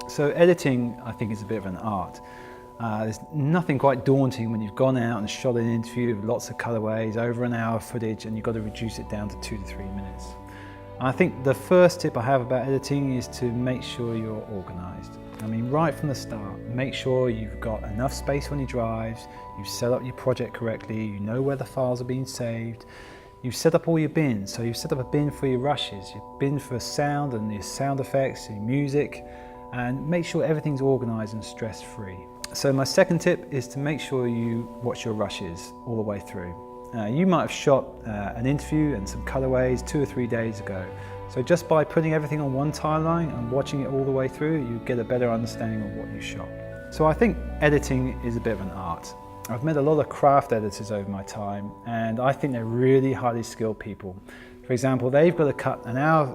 So editing, I think, is a bit of an art. There's nothing quite daunting when you've gone out and shot an interview with lots of cutaways, over an hour footage, and you've got to reduce it down to 2 to 3 minutes. And I think the first tip I have about editing is to make sure you're organised. I mean, right from the start, make sure you've got enough space on your drives, you've set up your project correctly, you know where the files are being saved, you've set up all your bins. So you've set up a bin for your rushes, your bin for sound and your sound effects, your music, and make sure everything's organised and stress-free. So my second tip is to make sure you watch your rushes all the way through. You might have shot an interview and some cutaways 2 or 3 days ago. So just by putting everything on one timeline and watching it all the way through, you get a better understanding of what you shot. So I think editing is a bit of an art. I've met a lot of craft editors over my time, and I think they're really highly skilled people. For example, they've got to cut an hour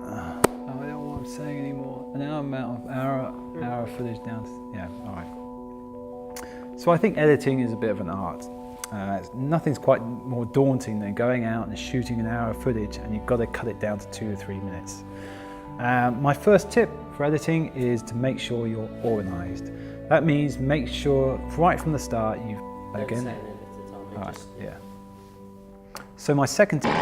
I don't know what I'm saying anymore. An hour of footage down to, yeah, all right. So I think editing is a bit of an art. Nothing's quite more daunting than going out and shooting an hour of footage and you've got to cut it down to 2 or 3 minutes. My first tip for editing is to make sure you're organised. That means make sure right from the start you've again. All right, yeah. So my second tip.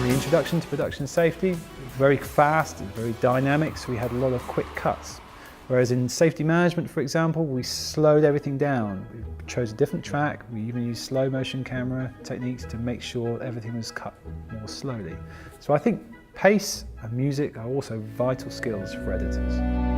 The introduction to production safety, very fast, very dynamic, so we had a lot of quick cuts. Whereas in safety management, for example, we slowed everything down. We chose a different track, we even used slow motion camera techniques to make sure everything was cut more slowly. So I think pace and music are also vital skills for editors.